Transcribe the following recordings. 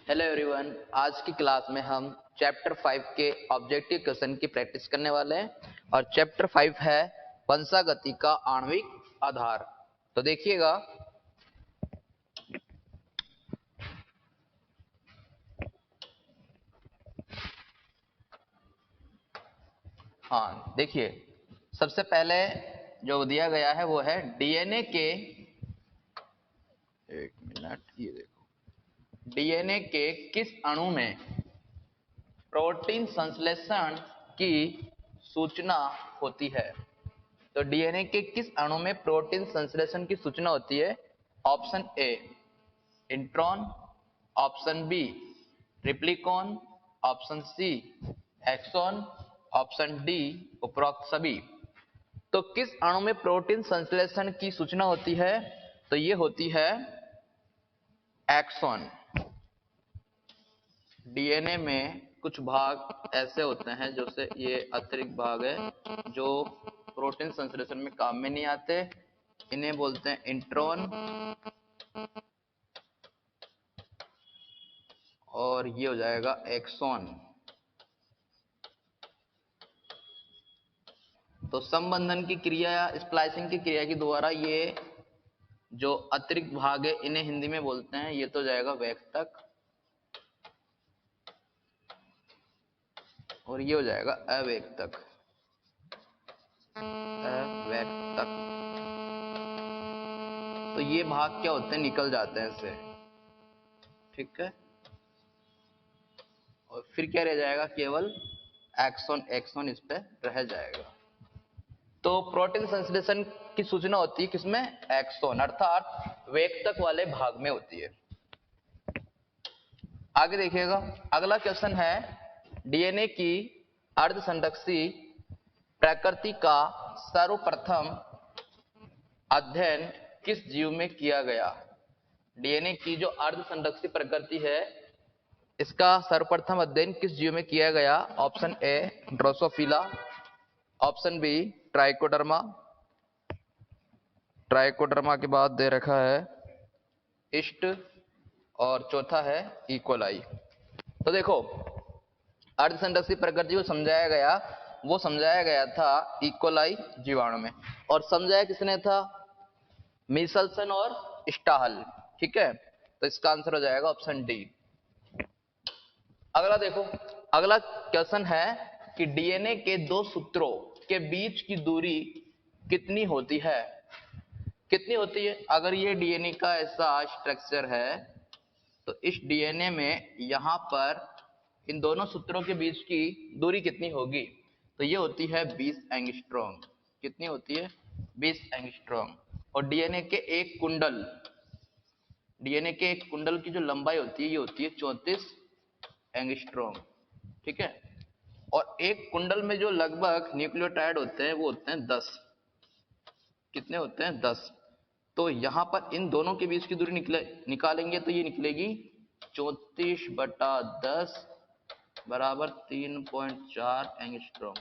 Hello everyone, आज की class में हम चैप्टर 5 के ऑब्जेक्टिव क्वेश्चन की प्रैक्टिस करने वाले हैं और चैप्टर 5 है वंशागति का आणविक आधार। तो देखिएगा, हाँ देखिए, सबसे पहले जो दिया गया है वो है डीएनए के, एक मिनट, ये देखो, डीएनए के किस अणु में प्रोटीन संश्लेषण की सूचना होती है। तो डीएनए के किस अणु में प्रोटीन संश्लेषण की सूचना होती है? Option A intron, option B replicon, option C exon, option D उपरोक्त सभी। तो किस अणु में प्रोटीन संश्लेषण की सूचना होती है? तो ये होती है एक्सॉन। डीएनए में कुछ भाग ऐसे होते हैं, जैसे ये अतिरिक्त भाग है जो प्रोटीन संश्लेषण में काम में नहीं आते, इन्हें बोलते हैं इंट्रॉन, और ये हो जाएगा एक्सॉन। तो संबंधन की क्रिया या स्प्लाइसिंग की क्रिया के द्वारा ये जो अतिरिक्त भाग है इन्हें हिंदी में बोलते हैं, ये तो जाएगा वैक्तक, और ये हो जाएगा अवैक्तक। अवैक्तक, तो ये भाग क्या होते हैं? निकल जाते हैं इससे, ठीक है। और फिर क्या रह जाएगा? केवल एक्सॉन, एक्सॉन इस पे रह जाएगा। तो प्रोटीन संश्लेषण की सूचना होती है किसमें? एक्सॉन, अर्थात वेक्तक वाले भाग में होती है। आगे देखिएगा, अगला क्वेश्चन है डीएनए की अर्धसंरक्षी प्रकृति का सर्वप्रथम अध्ययन किस जीव में किया गया? डीएनए की जो अर्धसंरक्षी प्रकृति है इसका सर्वप्रथम अध्ययन किस जीव में किया गया? Option A drosophila, option B trichoderma, trichoderma के बाद दे रखा है इस्ट, और चौथा है इकोलाई। तो देखो, अर्धसंरक्षी प्रकृति को वो समझाया गया था इकोलाई जीवाणु में, और समझाया किसने था? मिचेल्सन और स्टाहल, ठीक है। तो इसका आंसर हो जाएगा ऑप्शन डी। अगला देखो, अगला क्वेश्चन है कि डीएनए के दो सूत्रों के बीच की दूरी कितनी होती है? कितनी होती है? अगर ये डीएनए का ऐसा स्ट्रक्चर है तो इस डीएनए में यहां पर इन दोनों सूत्रों के बीच की दूरी कितनी होगी? तो ये होती है 20 एंगस्ट्रॉम। कितनी होती है? 20 एंगस्ट्रॉम। और डीएनए के एक कुंडल की जो लंबाई होती है ये होती है 34 एंगस्ट्रॉम, ठीक है। और एक कुंडल में जो लगभग न्यूक्लियोटाइड होते हैं वो होते हैं 10। कितने होते हैं? 10। तो यहां पर इन दोनों के बीच की दूरी निकालेंगे तो ये निकलेगी 34/10 बराबर 3.4 एंगस्ट्रॉम।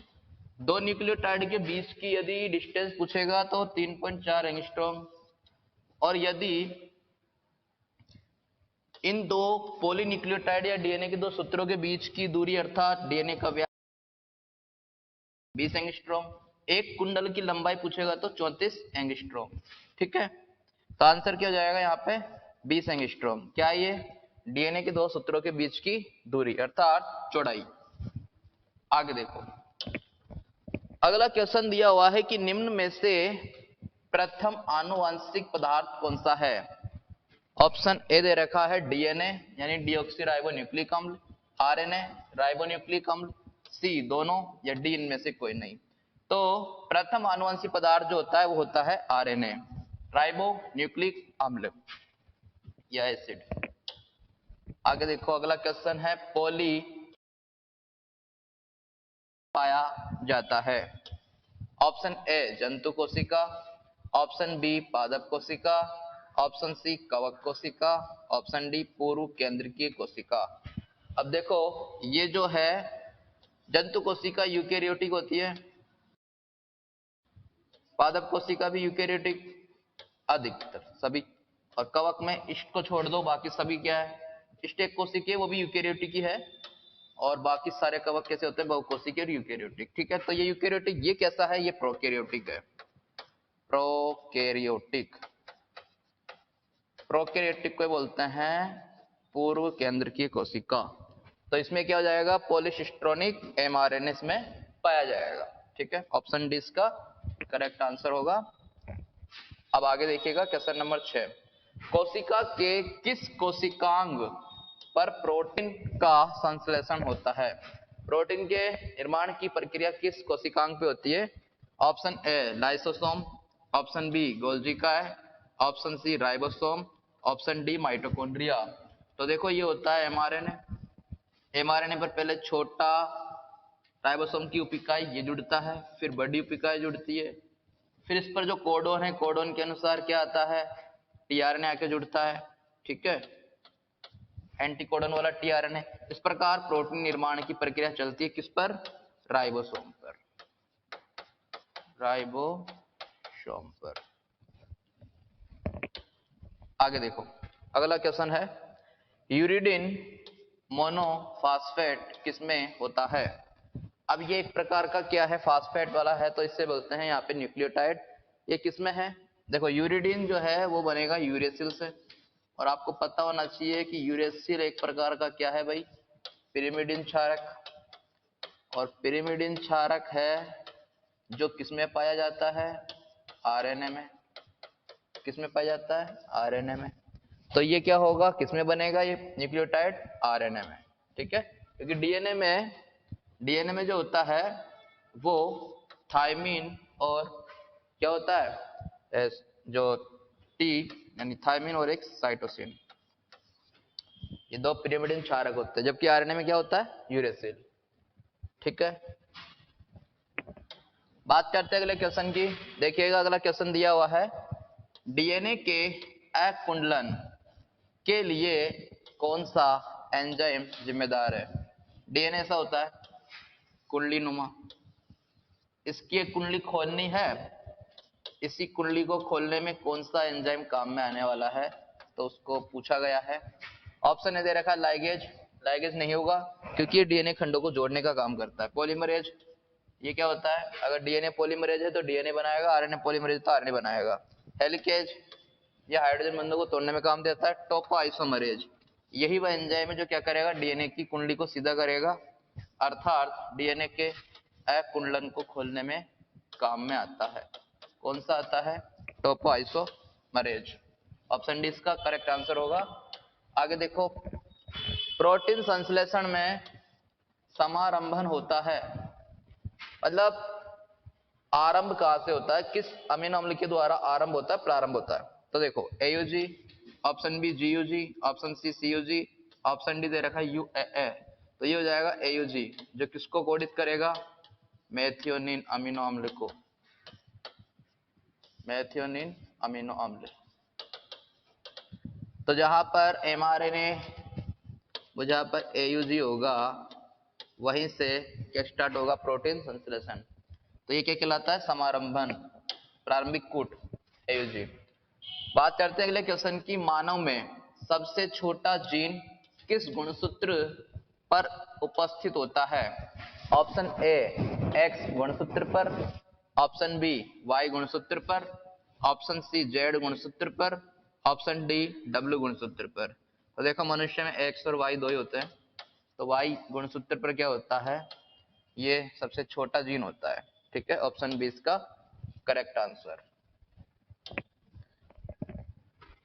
दो न्यूक्लियोटाइड के बीच की यदि डिस्टेंस पूछेगा तो 3.4 एंगस्ट्रॉम, और यदि इन दो पॉलीन्यूक्लियोटाइड या डीएनए के दो सूत्रों के बीच की दूरी अर्थात डीएनए का व्यास 20 एंगस्ट्रॉम, एक कुंडल की लंबाई पूछेगा तो 34 एंगस्ट्रॉम, ठीक है। तो आंसर क्या हो जाएगा यहाँ पे? 20 एंगस्ट्रॉम। क्या ये? डीएनए के दो सूत्रों के बीच की दूरी अर्थात चौड़ाई। आगे देखो, अगला क्वेश्चन दिया हुआ है कि निम्न में से प्रथम आनुवंशिक पदार्थ कौन सा है? ऑप्शन ए दे रखा है डीएनए यानी डीऑक्सी राइबोन्यूक्लिक अम्ल, आरएनए राइबोन्यूक्लिक अम्ल, सी दोनों, या डी इनमें से कोई नहीं। तो प्रथम आनुवंशिक पदार्थ जो होता है वो होता है आरएनए, राइबोन्यूक्लिक अम्ल या एसिड। आगे देखो, अगला क्वेश्चन है पॉली पाया जाता है? ऑप्शन ए जंतु कोशिका, ऑप्शन बी पादप कोशिका, ऑप्शन सी कवक कोशिका, ऑप्शन डी पूर्व केंद्रकीय कोशिका। अब देखो, ये जो है जंतु कोशिका यूकेरियोटिक होती है, पादप कोशिका भी यूकेरियोटिक अधिकतर सभी, और कवक में इष्ट को छोड़ दो बाकी सभी क्या है? स्टेक कोशिकीय वो भी यूकेरियोटिक ही है, और बाकी सारे कवक कैसे होते हैं, बहुकोशिकीय और यूकेरियोटिक। ठीक है, तो ये यूकेरियोटिक, ये कैसा है, ये प्रोकैरियोटिक है, प्रोकैरियोटिक। प्रोकैरियोटिक को बोलते हैं पूर्व केंद्र की कोशिका। तो इसमें क्या हो जाएगा, पॉलीसिस्ट्रोनिक mRNA इसमें पाया जाएगा। ठीक है, ऑप्शन डी इसका करेक्ट आंसर होगा। अब आगे देखिएगा क्वेश्चन नंबर 6, कोशिका के किस कोशिकांग पर प्रोटीन का संश्लेषण होता है। प्रोटीन के निर्माण की प्रक्रिया किस कोशिकांग पे होती है। Option A lysosome, option B Golgi काय, option C ribosome, option D mitochondria. तो देखो ये होता है mRNA। mRNA पर पहले छोटा राइबोसोम की उपिकाई ये जुड़ता है, फिर बड़ी उपिकाई जुड़ती है, फिर इस पर जो कोडोन है, कोडोन के अनुसार क्या आता है, टीआरएनए आके जुड़ता है। ठीक है, एंटीकोडन वाला टीआरएनए। इस प्रकार प्रोटीन निर्माण की प्रक्रिया चलती है किस पर, राइबोसोम पर, राइबोसोम पर। आगे देखो अगला क्वेश्चन है, यूरिडिन मोनोफास्फेट किसमें होता है। अब ये एक प्रकार का क्या है, फास्फेट वाला है, तो इससे बोलते हैं यहाँ पे न्यूक्लियोटाइड। ये किसमें है, देखो यूरिडिन जो है वो बनेगा यूरेसिल से, और आपको पता होना चाहिए कि यूरेसिल एक प्रकार का क्या है भाई, पिरिमिडिन क्षारक। और पिरिमिडिन क्षारक है जो किसमें पाया जाता है, आरएनए में। किसमें पाया जाता है, आरएनए में। तो ये क्या होगा, किसमें बनेगा ये न्यूक्लियोटाइड, आरएनए में। ठीक है, क्योंकि डीएनए में जो होता है वो थायमिन और क्या होता है, जो टी यानी थायमिन और एक साइटोसिन, ये दो पिरिमिडिन क्षारक होते हैं, जबकि आरएनए में क्या होता है, यूरेसिल। ठीक है, बात करते हैं अगले क्वेश्चन की। देखिएगा अगला क्वेश्चन दिया हुआ है, डीएनए के अकुंडलन के लिए कौन सा एंजाइम जिम्मेदार है। डीएनए ऐसा होता है कुंडली नुमा, इसकी एक कुंडली खोलनी है, इसी कुंडली को खोलने में कौन सा एंजाइम काम में आने वाला है, तो उसको पूछा गया है। ऑप्शन ए दे रखा है लाइगेज, लाइगेज नहीं होगा क्योंकि ये डीएनए खंडों को जोड़ने का काम करता है। पॉलीमरेज, ये क्या होता है, अगर डीएनए पॉलीमरेज है तो डीएनए बनाएगा, आरएनए पॉलीमरेज तो आरएनए बनाएगा। हेलिकेज, ये हाइड्रोजन बंधों को तोड़ने में काम देता है। टोपो आइसोमरेज, यही वह एंजाइम है जो क्या करेगा, डीएनए की कुंडली को सीधा करेगा, अर्थात डीएनए के अकुंडलन को खोलने में काम में आता है। कौन सा आता है, टोपो आइसोमरेज। ऑप्शन डी इसका करेक्ट आंसर होगा। आगे देखो, प्रोटीन संश्लेषण में समारंभन होता है, मतलब आरंभ कहां से होता है, किस अमीनो अम्ल के द्वारा आरंभ होता है, प्रारंभ होता है। तो देखो AUG, option B GUG, option C CUG, option D दे रखा है यूएए। तो ये हो जाएगा एयूजी, जो किसको कोडित करेगा, मेथियोनिन अमीनो अम्ल को, मेथियोनिन अमीनो अम्ल। तो जहां पर एमआरएनए, वो जहां पर एयूजी होगा वहीं से क्या स्टार्ट होगा, प्रोटीन संश्लेषण। तो ये क्या कहलाता है, समारंभन, प्रारंभिक कूट, एयूजी। बात करते हैं अगले क्वेश्चन की, मानव में सबसे छोटा जीन किस गुणसूत्र पर उपस्थित होता है। ऑप्शन ए एक्स गुणसूत्र पर, ऑप्शन बी वाई गुणसूत्र पर, ऑप्शन सी जेड गुणसूत्र पर, ऑप्शन डी डब्ल्यू गुणसूत्र पर। तो देखो मनुष्य में एक्स और वाई दो ही होते हैं, तो वाई गुणसूत्र पर क्या होता है, ये सबसे छोटा जीन होता है। ठीक है, ऑप्शन बी इसका करेक्ट आंसर।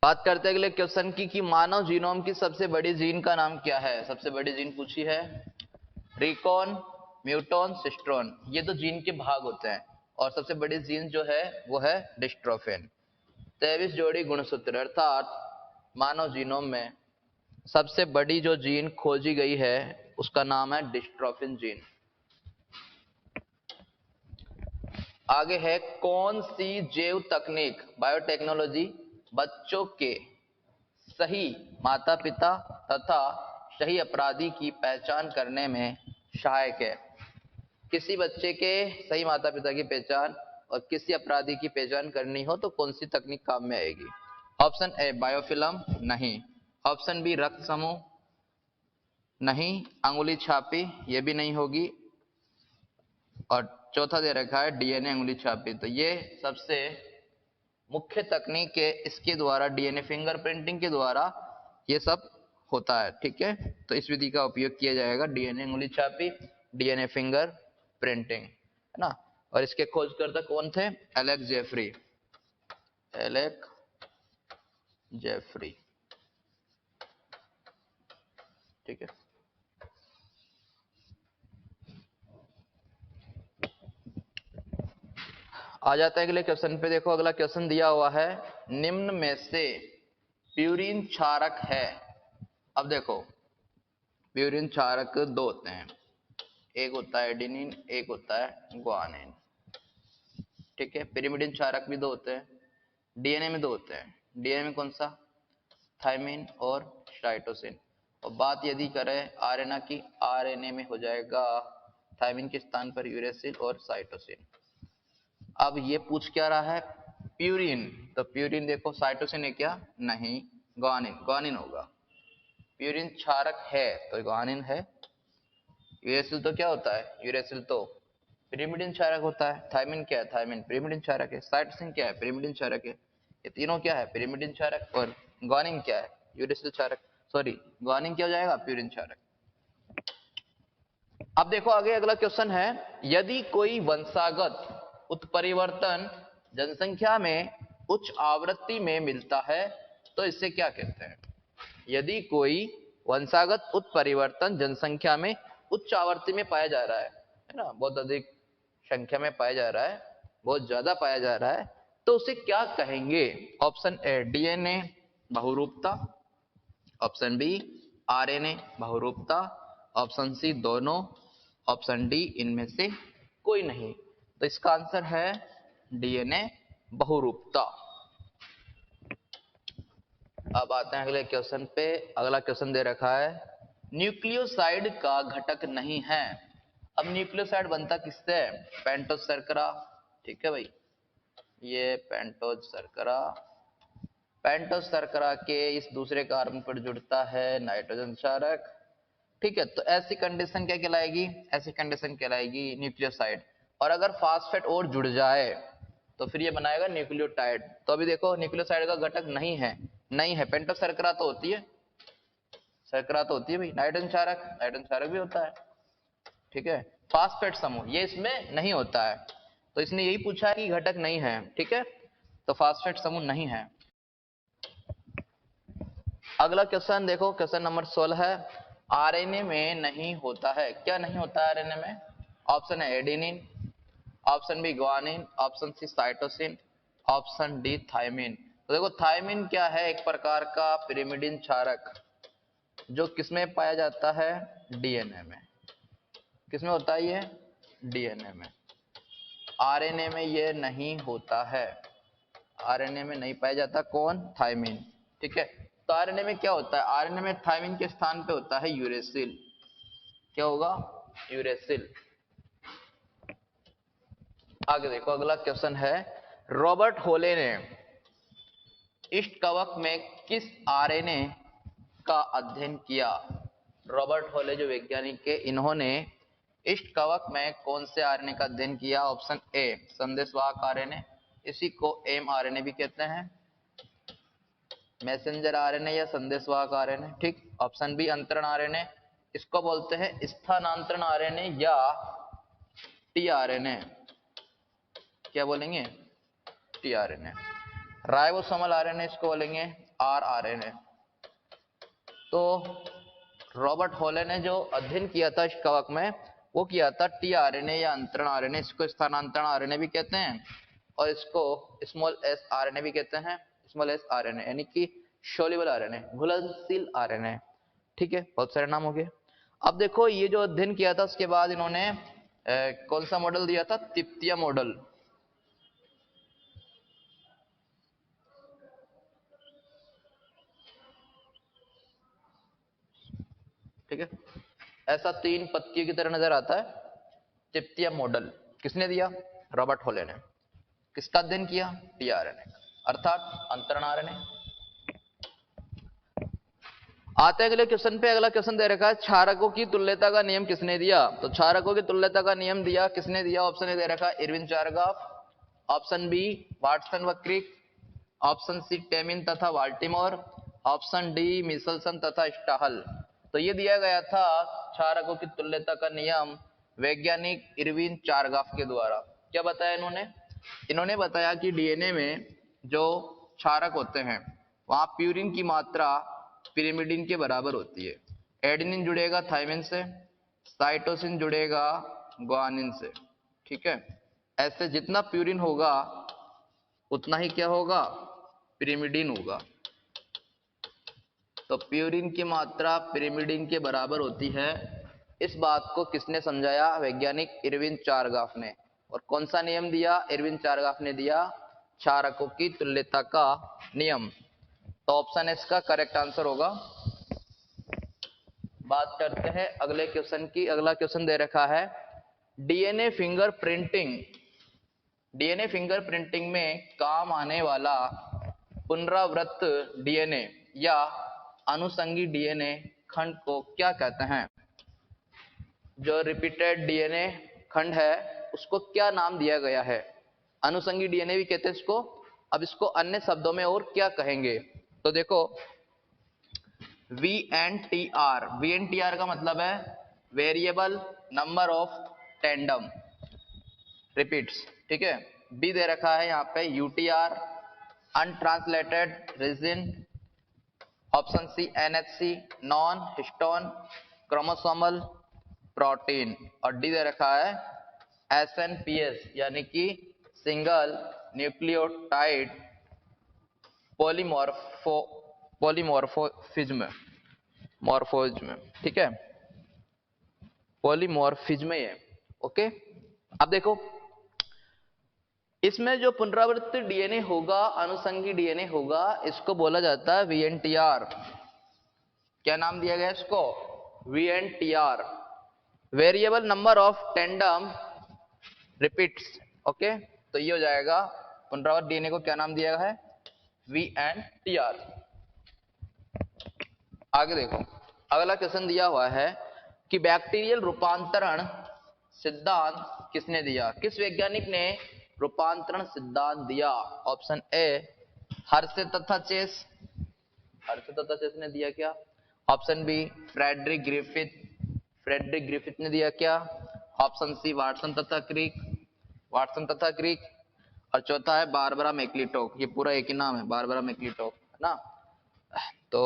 बात करते हैं अगले क्वेश्चन की कि मानव जीनोम की सबसे बड़ी जीन का नाम क्या है। सबसे बड़ी जीन पूछी है, रिकॉन, म्यूटोन, सिस्ट्रोन, ये तो जीन के भाग होते हैं, और सबसे बड़ी जीन जो है वो है डिस्ट्रोफिन। 23 जोड़ी गुणसूत्र, अर्थात मानव जीनोम में सबसे बड़ी जो जीन खोजी गई है उसका नाम है डिस्ट्रोफिन जीन। आगे है, कौन सी जैव तकनीक, बायोटेक्नोलॉजी बच्चों के सही माता पिता तथा सही अपराधी की पहचान करने में सहायक है। किसी बच्चे के सही माता पिता की पहचान और किसी अपराधी की पहचान करनी हो तो कौन सी तकनीक काम में आएगी। ऑप्शन ए बायोफिल्म, नहीं। ऑप्शन बी रक्त समूह, नहीं। अंगुली छापी, ये भी नहीं होगी। और चौथा दे रखा है डीएनए अंगुली छापी। तो ये सबसे मुख्य तकनीक है, इसके द्वारा डीएनए फिंगरप्रिंटिंग के द्वारा ये सब होता है। ठीक है, तो इस विधि का उपयोग किया जाएगा, डीएनए अंगुली छापी, डीएनए फिंगर प्रिंटिंग, है ना। और इसके खोजकर्ता कौन थे? Alex Jeffrey, Alex Jeffrey. ठीक है, आ जाता है अगले क्वेश्चन पे। देखो अगला क्वेश्चन दिया हुआ है, निम्न में से प्यूरिन क्षारक है। अब देखो प्यूरिन क्षारक दो होते हैं, एक होता है एडेनिन, एक होता है ग्वानिन। ठीक है, पिरिमिडिन क्षारक भी दो होते हैं, डीएनए में दो होते हैं। डीएनए में कौन सा? थायमिन और साइटोसिन। और बात यदि करें आरएनए की, आरएनए में हो जाएगा थायमिन के स्थान पर यूरेसिल और साइटोसिन। अब ये पूछ क्या रहा है? प्यूरिन। तो प्यूरिन देखो, साइटोसिन है क्या? नहीं, ग्वानिन, ग्वानिन होगा। प्यूरिन क्षारक है तो ग्वानिन है। यूरेसिल तो क्या होता है? यूरेसिल तो पिरिमिडिन क्षारक होता है। थायमिन क्या है? थायमिन पिरिमिडिन क्षारक है। साइटोसिन क्या है? पिरिमिडिन क्षारक है। ये तीनों क्या है? पिरिमिडिन क्षारक। और ग्वानिन क्या है? यूरेसिल क्षारक। सॉरी, ग्वानिन क्या हो जाएगा? प्यूरिन क्षारक। अब देखो आगे अगला क्वेश्चन है, यदि कोई वंशागत उत्परिवर्तन जनसंख्या में उच्च आवृत्ति में मिलता है तो इसे क्या कहते हैं? यदि कोई वंशागत उत्परिवर्तन जनसंख्या में उच्च आवृत्ति में पाया जा रहा है ना, बहुत अधिक संख्या में पाया जा रहा है, बहुत ज्यादा पाया जा रहा है, तो उसे क्या कहेंगे? ऑप्शन ए डीएनए बहुरूपता, ऑप्शन बी आरएनए बहुरूपता, ऑप्शन सी दोनों, ऑप्शन डी इनमें से कोई नहीं। तो इसका आंसर है डीएनए बहुरूपता। अब आते हैं अगले क्वेश्चन पे। अगला क्वेश्चन दे रखा है, न्यूक्लियोसाइड का घटक नहीं है। अब न्यूक्लियोसाइड बनता किससे है? पेंटोज शर्करा। ठीक है भाई, ये पेंटोज शर्करा, पेंटोज शर्करा के इस दूसरे कार्बन पर जुड़ता है नाइट्रोजन क्षारक। ठीक है, तो ऐसी कंडीशन क्या कहलाएगी? ऐसी कंडीशन कहलाएगी न्यूक्लियोसाइड। और अगर फास्फेट और जुड़ जाए तो फिर ये बनाएगा न्यूक्लियोटाइड। तो अभी देखो न्यूक्लियोसाइड का घटक नहीं है, नहीं है। पेंटोज शर्करा तो होती है, शर्करा तो होती है भाई। नाइट्रोजन क्षारक, नाइट्रोजन क्षारक भी होता है। ठीक है, फास्फेट समूह ये इसमें नहीं होता है, तो इसने यही पूछा है कि घटक नहीं है। ठीक है, तो फास्फेट समूह नहीं है। अगला क्वेश्चन देखो, क्वेश्चन नंबर 16 है, आरएनए में नहीं होता है। क्या नहीं होता है आरएनए में? ऑप्शन है adenine, option B guanine, option C cytosine, option D thymine. तो देखो थायमिन क्या है? एक प्रकार का पिरिमिडिन क्षारक जो किसमें पाया जाता है? डीएनए में। किसमें होता है ये? डीएनए में। आरएनए में ये नहीं होता है, आरएनए में नहीं पाया जाता। कौन? थायमिन। ठीक है, तो आरएनए में क्या होता है? आरएनए में थायमिन के स्थान पे होता है यूरेसिल। क्या होगा? यूरेसिल। आगे देखो अगला क्वेश्चन है, रॉबर्ट होले ने ईस्ट कवक में किस आरएनए का अध्ययन किया? रॉबर्ट होले जो वैज्ञानिक के, इन्होंने ईस्ट कवक में कौन से आरएनए का अध्ययन किया? ऑप्शन ए संदेशवाहक आरएनए, इसी को एम आरएनए भी कहते हैं, मैसेंजर आरएनए या संदेशवाहक आरएनए। ठीक, ऑप्शन बी अंतरण आरएनए, इसको बोलते हैं स्थानांतरण आरएनए या टीआरएनए। क्या बोलेंगे? टीआरएनए। राइबोसोमल आरएनए इसको बोलेंगे आरआरएनए। तो रॉबर्ट होले ने जो अध्ययन किया था इस कवक में, वो किया था टीआरएनए या अंतरण आरएनए, इसको स्थानांतरण आरएनए भी कहते हैं और इसको स्मॉल एस आरएनए भी कहते हैं। स्मॉल एस आरएनए यानी कि सोल्यूबल आरएनए, घुलनशील आरएनए। ठीक है, बहुत सारे नाम हो गए। अब देखो ये जो अध्ययन किया था उसके बाद इन्होंने कौन सा मॉडल दिया था? तिप्तिया मॉडल। ठीक है, ऐसा तीन पत्तियों की तरह नजर आता है, तिप्तिया मॉडल। किसने दिया? रॉबर्ट होले ने। किसका अध्ययन किया? टीआरएनए, अर्थात अंतरण आरएनए। आते हैं अगले क्वेश्चन पे। अगला क्वेश्चन दे रखा है क्षारकों की तुल्यता का नियम किसने दिया? तो क्षारकों की तुल्यता का नियम दिया किसने दिया? ऑप्शन ए दे रखा है Erwin Chargaff, option B Watson व क्रिक, ऑप्शन सी टेमिन तथा वाल्टीमोर, ऑप्शन डी मिचेल्सन तथा स्टाहल। तो ये दिया गया था क्षारकों की तुल्यता का नियम वैज्ञानिक इरविन चारगाफ के द्वारा। क्या बताया इन्होंने? इन्होंने बताया कि डीएनए में जो क्षारक होते हैं वहां प्यूरिन की मात्रा पिरिमिडिन के बराबर होती है। एडेनिन जुड़ेगा थायमिन से, साइटोसिन जुड़ेगा ग्वानिन से। ठीक है, ऐसे जितना प्यूरिन होगा उतना ही क्या होगा? पिरिमिडिन होगा। तो प्यूरिन की मात्रा पिरिमिडिन के बराबर होती है। इस बात को किसने समझाया? वैज्ञानिक इरविन चारगाफ ने। और कौन सा नियम दिया? इरविन चारगाफ ने दिया क्षारकों की तुल्यता का नियम। तो ऑप्शन एस का करेक्ट आंसर होगा। बात करते हैं अगले क्वेश्चन की। अगला क्वेश्चन दे रखा है डीएनए फिंगरप्रिंटिंग। डीएनए फिंगरप्रिंटिंग में काम आने वाला पुनरावृत्त डीएनए या अनुषंगी डीएनए खंड को क्या कहते हैं? जो रिपीटेड डीएनए खंड है उसको क्या नाम दिया गया है? अनुषंगी डीएनए भी कहते हैं इसको। अब इसको अन्य शब्दों में और क्या कहेंगे? तो देखो VNTR, VNTR का मतलब है variable number of tandem repeats. ठीक है, बी दे रखा है यहाँ पे UTR untranslated region, option C NHC non histone chromosomal protein, और डी दे रखा है SNPS यानी कि सिंगल न्यूक्लियोटाइड पॉलीमॉर्फिज्म। ठीक है, पॉलीमॉर्फिज्म ये। ओके, अब देखो इसमें जो पुनरावृत्त डीएनए होगा, अनुषंगी डीएनए होगा, इसको बोला जाता है VNTR। क्या नाम दिया गया इसको? VNTR, variable number of tandem repeats. Okay, तो ये हो जाएगा पुनरावृत्त डीएनए को क्या नाम दिया है? VNTR। आगे देखो अगला क्वेश्चन दिया हुआ है कि बैक्टीरियल रूपांतरण सिद्धांत किसने दिया? किस वैज्ञानिक ने रूपांतरण सिद्धांत दिया? ऑप्शन ए हर्शे तथा चेस, हर्शे तथा चेस ने दिया क्या? Option B Frederick Griffith, Frederick Griffith ने दिया क्या? ऑप्शन सी वाटसन तथा क्रिक, वाटसन तथा क्रिक, और चौथा है बारबरा मैक्लिटॉक। ये पूरा एक ही नाम है, बारबरा मैक्लिटॉक, है ना? तो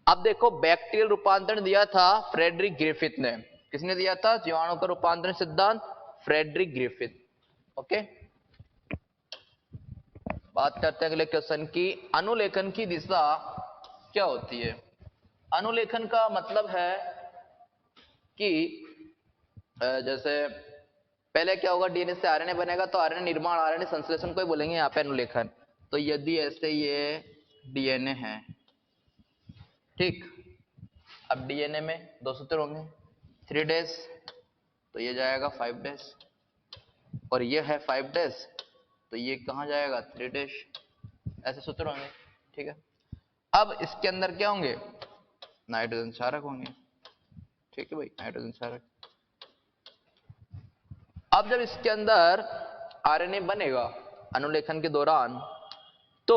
अब देखो बैक्टीरियल रूपांतरण दिया था फ्रेडरिक ग्रिफिथ ने। किसने दिया था जीवाणु का रूपांतरण सिद्धांत? Frederick Griffith. ओके, बात करते हैं अगले क्वेश्चन की। अनुलेखन की दिशा क्या होती है? अनुलेखन का मतलब है कि जैसे पहले क्या होगा, डीएनए से आरएनए बनेगा तो आरएनए निर्माण, आरएनए संश्लेषण को ही बोलेंगे यहाँ पे अनुलेखन। तो यदि ऐसे ये डीएनए है, ठीक, अब डीएनए में दो सूत्र होंगे 3 डेज, तो ये जाएगा 5 डेज, और ये है 5 डेज तो ये कहाँ जाएगा 3 डेज, ऐसे सूत्र होंगे। ठीक है, अब इसके अंदर क्या होंगे? नाइट्रोजन क्षारक होंगे। ठीक है भाई, नाइट्रोजन क्षारक। अब जब इसके अंदर आरएनए बनेगा अनुलेखन के दौरान, तो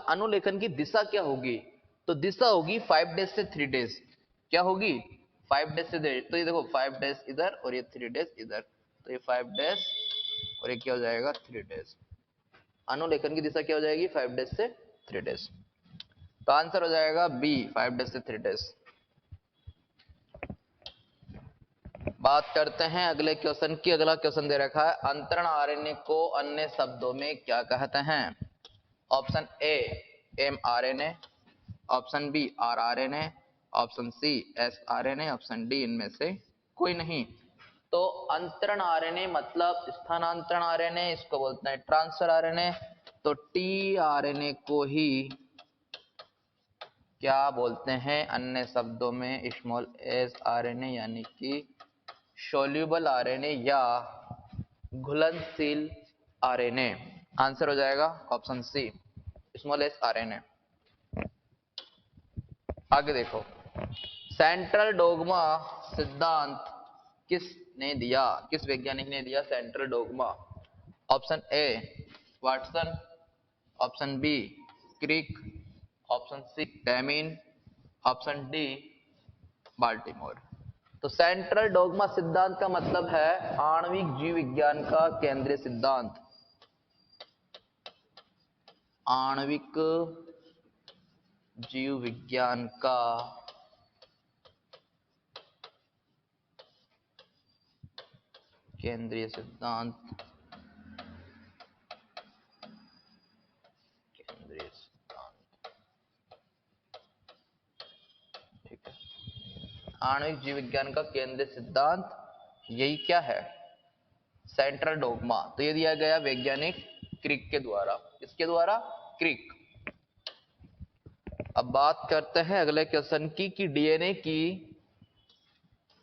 अनुलेखन की दिशा क्या होगी? तो दिशा होगी 5 डेज से 3 डेज। क्या होगी? 5 डेज से 3 डेज। तो ये देखो 5 डेज इधर और ये 3 डेज इधर, तो ये 5 डेज और ये क्या हो जाएगा 3 डेज। अनुलेखन की दिशा क्या हो जाएगी? 5 डेज से 3 डेज। तो आंसर हो जाएगा बी 5 डेज से 3 डेज। बात करते हैं अगले क्वेश्चन की। अगला क्वेश्चन दे रखा है अंतरण आरएनए को अन्य शब्दों में क्या कहते हैं? Option A mRNA, option B rRNA, option C sRNA, option D इनमें से कोई नहीं। तो अंतरण आरएनए मतलब स्थानांतरण आरएनए, इसको बोलते हैं ट्रांसफर आरएनए। तो टीआरएनए को ही क्या बोलते हैं अन्य शब्दों में? स्मॉल एस आरएनए यानी कि सोल्यूबल आरएनए या घुलनशील आरएनए। आंसर हो जाएगा option C small S RNA. आगे देखो, सेंट्रल डोगमा सिद्धांत किसने दिया, किस वैज्ञानिक ने दिया central dogma? Option A Watson, option B Crick, option C Temin, option D Baltimore. तो सेंट्रल डोगमा सिद्धांत का मतलब है आणविक जीव विज्ञान का केंद्रीय सिद्धांत। आणविक जीव विज्ञान का केंद्रीय सिद्धांत, केंद्रीय सिद्धांत, ठीक है। आणविक जीव विज्ञान का केंद्रीय सिद्धांत यही क्या है? Central dogma. तो ये दिया गया वैज्ञानिक क्रिक के द्वारा। किसके द्वारा? क्रिक। अब बात करते हैं अगले क्वेश्चन की कि डीएनए की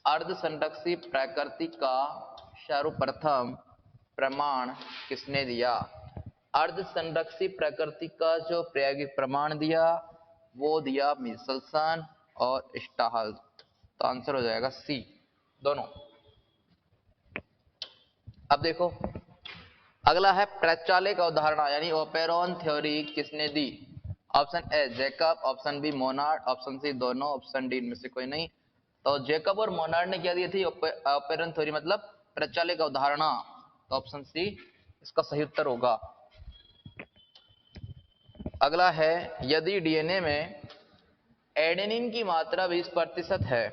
अर्धसंरक्षी प्रकृति का सर्वप्रथम प्रमाण किसने दिया? अर्धसंरक्षी प्रकृति का जो प्रायोगिक प्रमाण दिया वो दिया मिचेल्सन और स्टाहल। तो आंसर हो जाएगा सी, दोनों। अब देखो अगला है प्रचालक अवधारणा यानी ओपेरॉन थ्योरी किसने दी? Option A Jacob, option B Monod, option C दोनों, ऑप्शन डी इनमें से कोई नहीं। तो जैकब और मोनार्ड ने क्या दी थी? ओपेरॉन थ्योरी मतलब प्रचालक अवधारणा। तो ऑप्शन सी इसका सही उत्तर होगा। अगला है यदि डीएनए में एडेनिन की मात्रा 20% है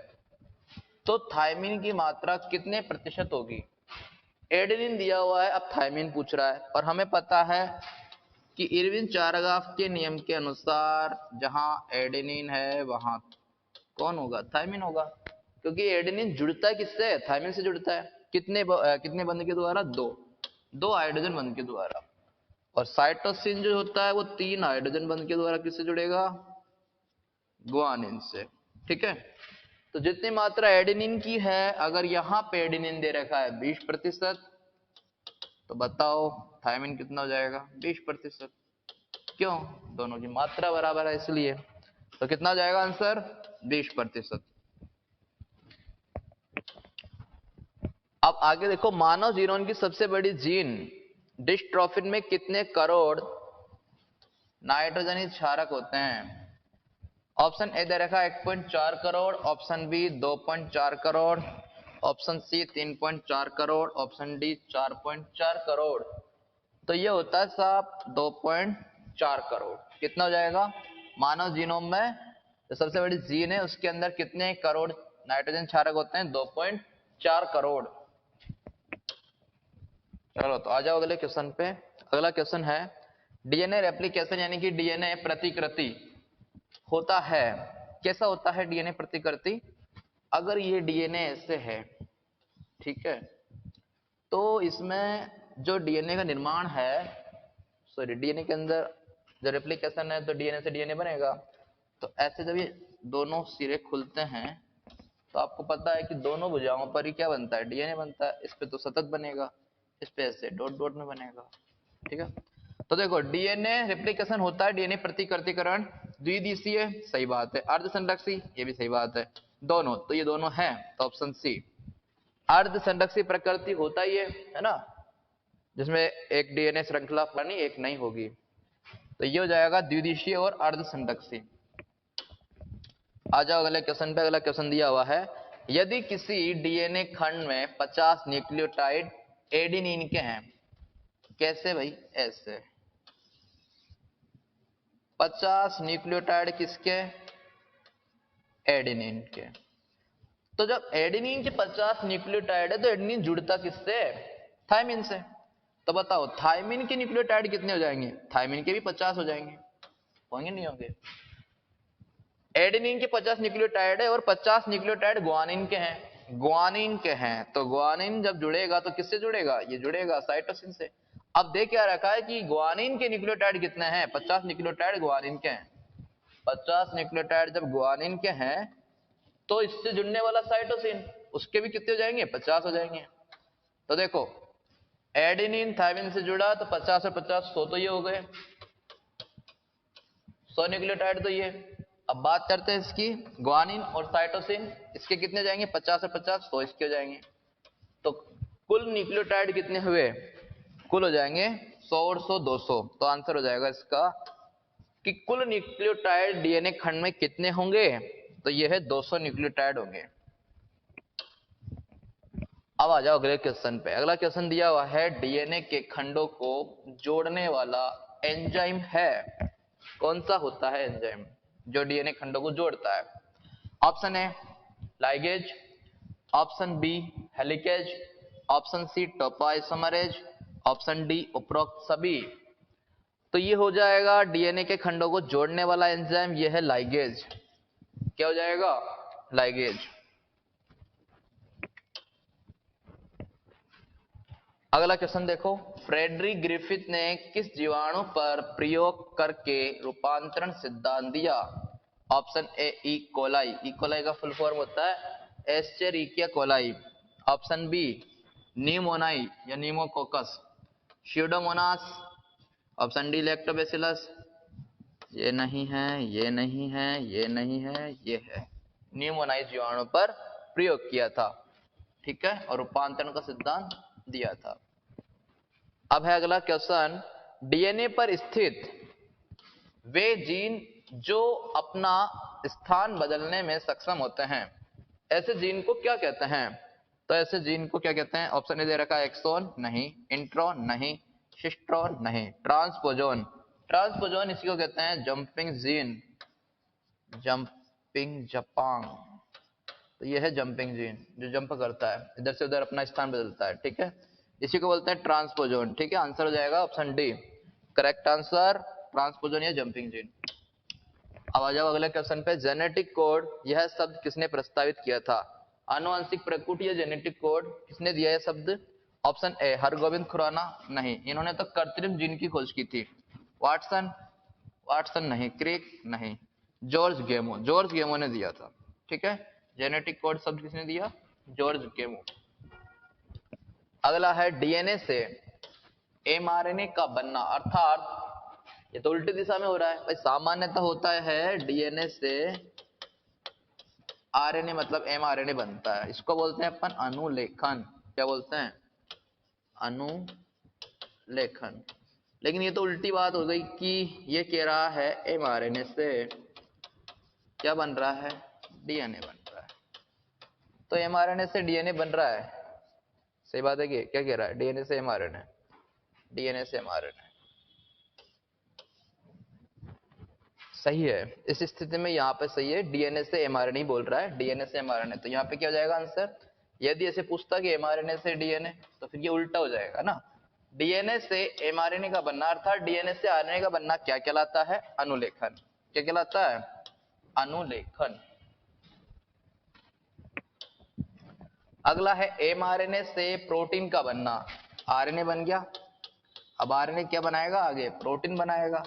तो थायमिन की मात्रा कितने प्रतिशत होगी? एडेनिन दिया हुआ है, अब थायमिन पूछ रहा है। और हमें पता है कि इरविन चारागाफ के नियम के अनुसार जहां एडेनिन है वहां कौन होगा? थायमिन होगा, क्योंकि एडेनिन जुड़ता है किससे? थायमिन से जुड़ता है। कितने बंध के द्वारा? दो हाइड्रोजन बंध के द्वारा। और साइटोसिन जो होता है वो 3 हाइड्रोजन बंध के द्वारा किससे जुड़ेगा? गुआनिन से। ठीक है। तो जितनी मात्रा एडेनिन की है, अगर यहां पे एडेनिन दे रखा है 20%, तो बताओ थायमिन कितना हो जाएगा? 20%। क्यों? दोनों की मात्रा बराबर है इसलिए। तो कितना हो जाएगा आंसर? 20%। अब आगे देखो, मानव जीनोम की सबसे बड़ी जीन डिस्ट्रोफिन में कितने करोड़ नाइट्रोजनी क्षारक होते हैं? ऑप्शन ए दे रखा है 1.4 crore, option B 2.4 crore, option C 3.4 crore, option D 4.4 crore. तो ये होता है साहब 2.4 करोड़। कितना हो जाएगा? मानव जीनोम में जो सबसे बड़ी जीन है उसके अंदर कितने करोड़ नाइट्रोजन क्षारक होते हैं? 2.4 करोड़। चलो तो आ जाओ अगले क्वेश्चन पे। अगला क्वेश्चन है डीएनए रेप्लिकेशन यानी कि डीएनए प्रतिकृति होता है। कैसा होता है डीएनए प्रतिकृति? अगर ये डीएनए ऐसे है, ठीक है, तो इसमें जो डीएनए का निर्माण है, सॉरी डीएनए के अंदर जो रेप्लिकेशन है तो डीएनए से डीएनए बनेगा। तो ऐसे जब ये दोनों सिरे खुलते हैं तो आपको पता है कि दोनों भुजाओं पर ही क्या बनता है? डीएनए बनता है। इस पे तो सतत बनेगा, इस पे ऐसे डॉट डॉट में बनेगा। ठीक है। तो देखो डीएनए रेप्लिकेशन होता है, डीएनए प्रतिकृतिकरण द्विदिशीय, सही बात है। अर्धसंरक्षी, ये भी सही बात है। दोनों, तो ये दोनों हैं, तो ऑप्शन सी। अर्धसंरक्षी प्रकृति होता ही है ना, जिसमें एक डीएनए श्रृंखला बनी एक नहीं होगी। तो ये हो जाएगा द्विदिशीय और अर्धसंरक्षी। आ जाओ अगले क्वेश्चन पे। अगला क्वेश्चन दिया हुआ है यदि किसी डीएनए खंड में 50 न्यूक्लियोटाइड एडेनिन के हैं। कैसे भाई? ऐसे 50 न्यूक्लियोटाइड किसके? एडेनिन के। तो जब एडेनिन के 50 न्यूक्लियोटाइड है तो एडेनिन जुड़ता किससे? थायमिन से। तो बताओ थायमिन के न्यूक्लियोटाइड कितने हो जाएंगे? थायमिन के भी 50 हो जाएंगे, होंगे नहीं होंगे? एडेनिन के 50 न्यूक्लियोटाइड है और 50 न्यूक्लियोटाइड ग्वानिन के हैं। ग्वानिन के हैं तो ग्वानिन जब जुड़ेगा तो किससे जुड़ेगा? ये जुड़ेगा साइटोसिन से। अब देख क्या रखा है कि ग्वानिन के न्यूक्लियोटाइड कितने हैं? 50 न्यूक्लियोटाइड ग्वानिन के हैं। 50 न्यूक्लियोटाइड जब ग्वानिन के हैं तो इससे जुड़ने वाला साइटोसिन उसके भी कितने हो जाएंगे? 50 हो जाएंगे। तो देखो एडेनिन थायमिन से जुड़ा तो 50 और 50 100, तो ये हो गए 100 न्यूक्लियोटाइड। तो ये अब बात करते हैं इसकी, ग्वानिन और साइटोसिन, इसके कितने जाएंगे, 50 और 50, 100 इसके हो जाएंगे। तो कुल न्यूक्लियोटाइड कितने हुए, कुल हो जाएंगे 100 और 100 200। तो आंसर हो जाएगा इसका कि कुल न्यूक्लियोटाइड डीएनए खंड में कितने होंगे, तो ये है 200 न्यूक्लियोटाइड होंगे। अब आ जाओ अगले क्वेश्चन पे। अगला क्वेश्चन दिया हुआ है डीएनए के खंडों को जोड़ने वाला एंजाइम है, कौन सा होता है एंजाइम जो डीएनए खंडों को जोड़ता है। Option A ligase, option B helicase, option C topoisomerase, option D उपरोक्त सभी। तो ये हो जाएगा डीएनए के खंडों को जोड़ने वाला एंजाइम, ये है लाइगेज। क्या हो जाएगा, लाइगेज। अगला क्वेश्चन देखो, फ्रेडरिक ग्रिफिथ ने किस जीवाणु पर प्रयोग करके रूपांतरण सिद्धांत दिया। ऑप्शन ए ई कोलाई, ई कोलाई का फुल फॉर्म होता है एस्चेरिकिया कोलाई। ऑप्शन बी न्यूमोनाई या pneumococcus, Pseudomonas. Option D lactobacillus, ये नहीं है, ये नहीं है, ये नहीं है, ये है। न्यूमोनाइज जीवाणु पर प्रयोग किया था, ठीक है, और रूपांतरण का सिद्धांत दिया था। अब है अगला क्वेश्चन, डीएनए पर स्थित वे जीन जो अपना स्थान बदलने में सक्षम होते हैं, ऐसे जीन को क्या कहते हैं। तो ऐसे जीन को क्या कहते हैं। ऑप्शन ए दे रखा है एक्सोन नहीं, इंट्रॉन नहीं, सिस्ट्रॉन नहीं, ट्रांसपोजोन। ट्रांसपोजोन इसी को कहते हैं जंपिंग जीन, जंपिंग जपांग। तो ये है जंपिंग जीन जो जंप करता है, इधर से उधर अपना स्थान बदलता है, ठीक है, इसी को बोलते हैं ट्रांसपोजोन। ठीक है, आंसर हो जाएगा ऑप्शन डी, करेक्ट आंसर ट्रांसपोजोन या जंपिंग जीन। अब आ जाओ अगले क्वेश्चन पे, जेनेटिक कोड यह शब्द किसने प्रस्तावित किया था। आनुवंशिक प्रकृति या जेनेटिक कोड किसने दिया यह शब्द। ऑप्शन ए हरगोविंद खुराना नहीं, इन्होंने तो कृत्रिम जीन की खोज की थी। वाटसन, वाटसन नहीं, क्रिक नहीं, जॉर्ज गेमो, जॉर्ज गेमो ने दिया था। ठीक है, जेनेटिक कोड शब्द किसने दिया, जॉर्ज गेमो। अगला है डीएनए से एमआरएनए का बनना, अर्थात ये तो उल्टी दिशा में हो रहा है भाई, सामान्यतः होता है डीएनए से आरएनए मतलब एमआरएनए बनता है, इसको बोलते हैं अपन अनुलेखन। क्या बोलते हैं, अनुलेखन। लेकिन ये तो उल्टी बात हो गई कि ये कह रहा है एमआरएनए से क्या बन रहा है, डीएनए बन रहा है। तो एमआरएनए से डीएनए बन रहा है, सही बात है कि क्या कह रहा है, डीएनए से एमआरएनए, डीएनए से एमआरएनए, सही है। इस स्थिति में यहाँ पे सही है, डीएनए से एमआरएनए बोल रहा है, डीएनए से एमआरएनए। तो यहाँ पे क्या हो जाएगा आंसर, यदि ऐसे पूछता कि एमआरएनए से डीएनए तो फिर ये उल्टा हो जाएगा ना। डीएनए से एमआरएनए का बनना अर्थात डीएनए से आरएनए का बनना क्या कहलाता है, अनुलेखन। क्या कहलाता है, अनुलेखन। अगला है एमआरएनए से प्रोटीन का बनना, आरएनए बन गया, अब आरएनए क्या बनाएगा आगे, प्रोटीन बनाएगा।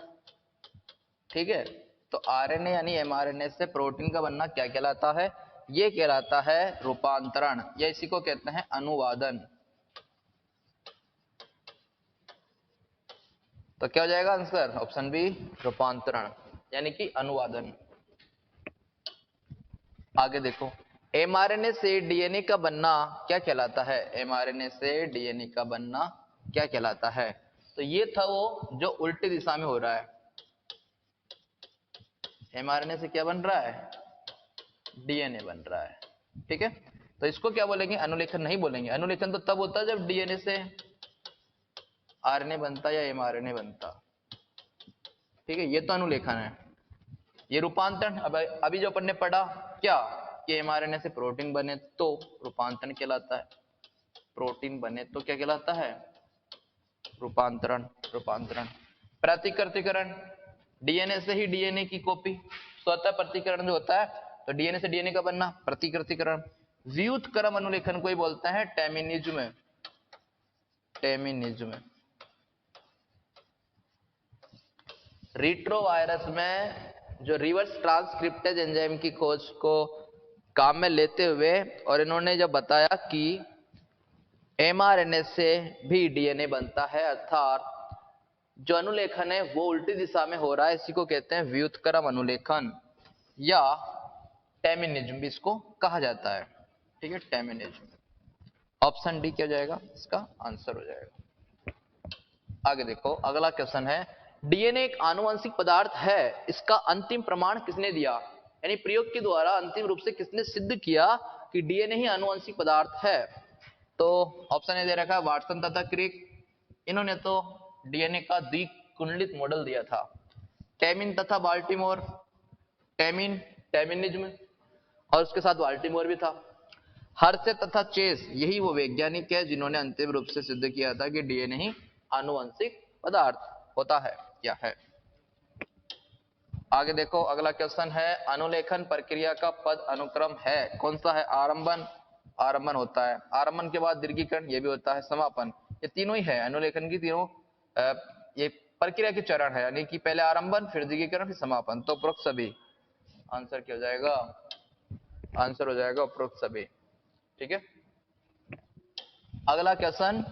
ठीक है, तो आरएनए यानी एमआरएनए से प्रोटीन का बनना क्या कहलाता है, ये कहलाता है रूपांतरण, या इसी को कहते हैं अनुवादन। तो क्या हो जाएगा आंसर, ऑप्शन बी रूपांतरण यानी कि अनुवादन। आगे देखो, एमआरएनए से डीएनए का बनना क्या कहलाता है, एमआरएनए से डीएनए का बनना क्या कहलाता है। तो ये था वो जो उल्टी दिशा में हो रहा है, एमआरएनए से क्या बन रहा है, डीएनए बन रहा है। ठीक है, तो इसको क्या बोलेंगे, अनुलेखन नहीं बोलेंगे। अनुलेखन तो तब होता है जब डीएनए से आरएनए बनता या एमआरएनए बनता। ठीक है, ये तो अनुलेखन है। ये रूपांतरण, अब अभी जो अपन ने पढ़ा क्या कि एमआरएनए से प्रोटीन बने तो रूपांतरण कहलाता है, प्रोटीन बने तो क्या कहलाता है, रूपांतरण। रूपांतरण, प्रतिकृतिकरण, डीएनए से ही डीएनए की कॉपी, स्वतः प्रतिकरण जो होता है, तो डीएनए से डीएनए का बनना प्रतिकृतिकरण। व्युत्क्रम अनुलेखन को ही बोलते हैं टेमिनिज्म, टेमिनिज्म। रिट्रोवायरस में जो रिवर्स ट्रांसक्रिप्टेज एंजाइम की खोज को काम में लेते हुए और इन्होंने जब बताया कि एमआरएनए से भी डीएनए बनता है, अर्थात जो अनुलेखन है वो उल्टी दिशा में हो रहा है, इसी को कहते हैं व्युत्क्रम अनुलेखन या टेमिनिज्म भी इसको कहा जाता है। ठीक है, टेमिनिज्म। ऑप्शन डी क्या हो जाएगा, इसका आंसर हो जाएगा। आगे देखो, अगला क्वेश्चन है, डीएनए एक आनुवंशिक पदार्थ है, इसका अंतिम प्रमाण किसने दिया? यानी प्रयोग के द्वारा अंतिम रूप से किसने सिद्ध किया कि डीएनए ही आनुवंशिक पदार्थ है? तो ऑप्शन ए दे रखा है वाटसन तथा क्रिक। इन्होंने तो डीएनए का द्विकुंडलित मॉडल दिया था। टेमिन तथा बाल्टीमोर, टेमिन, टेमिनिज्म, और उसके साथ बाल्टीमोर भी था। हर्षे तथा चेस, यही वो वैज्ञानिक है जिन्होंने अंतिम रूप से सिद्ध किया था कि डीएनए ही आनुवंशिक पदार्थ होता है या है। आगे देखो, अगला क्वेश्चन है, अनुलेखन प्रक्रिया का पद अनुक्रम है, कौन सा है? आरंभन, आरंभन होता है। आरंभन के बाद दीर्घीकरण, ये भी होता है। समापन, ये तीनों ही है अनुलेखन की, तीनों ये प्रक्रिया के चरण है, यानी कि पहले आरंभन, फिर दीर्घीकरण, फिर समापन। तो उपरोक्त सभी, आंसर क्या हो जाएगा? आंसर हो जाएगा उपरोक्त सभी। ठीक है। अगला क्वेश्चन,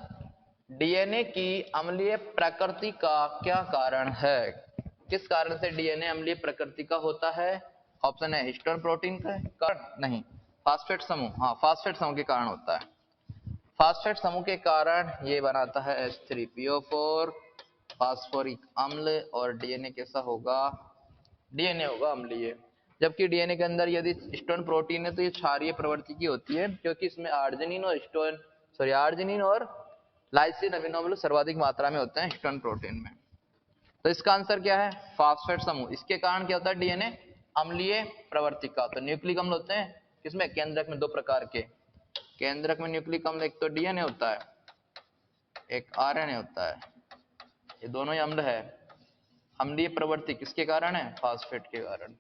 डीएनए की अम्लीय प्रकृति का क्या कारण है? किस कारण से डीएनए अम्लीय प्रकृति का होता है? ऑप्शन है हिस्टोन प्रोटीन का कारण, नहीं, फास्फेट समूह, हाँ फास्फेट समूह के कारण होता है। फास्फेट समूह के कारण ये बनाता है H3PO4, फास्फोरिक अम्ल, और डीएनए कैसा होगा? डीएनए होगा अम्लीय। जबकि डीएनए के अंदर यदि हिस्टोन प्रोटीन है तो ये क्षारीय प्रवृत्ति की होती है, क्योंकि इसमें आर्जिनिन और हिस्टोन, सॉरी आर्जिनिन और लाइसिन अमीनो अम्ल सर्वाधिक मात्रा में होते हैं हिस्टोन प्रोटीन में। तो इसका आंसर क्या है? फास्फेट समूह। इसके कारण क्या होता है? डीएनए अम्लीय प्रवृत्ति का। तो न्यूक्लिक अम्ल होते हैं किसमें? केंद्रक में, दो प्रकार के केंद्रक में न्यूक्लिक अम्ल, एक तो डीएनए होता है, एक आरएनए होता है। ये दोनों ही अम्ल है। अम्लीय प्रवृत्ति किसके कारण है? फास्फेट के कारण।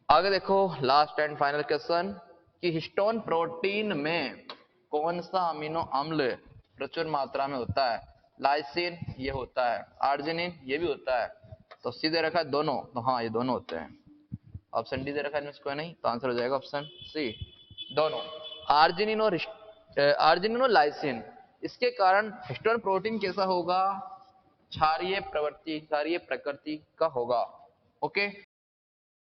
आगे देखो, लास्ट एंड फाइनल क्वेश्चन, कि हिस्टोन प्रोटीन में कौन सा अमीनो अम्ल प्रचुर मात्रा में होता है? लाइसिन ये होता है, आर्जिनिन ये भी होता है। तो सीधे रखा है दोनों, तो हाँ ये दोनों होते हैं। ऑप्शन डी दे रखा है इसको नहीं, तो आंसर हो जाएगा ऑप्शन सी, दोनों। आर्जिनिन और लाइसिन, इसके कारण हिस्टोन प्रोटीन कैसा होगा? क्षारीय प्रवृत्ति, क्षारीय प्रकृति का होगा। ओके।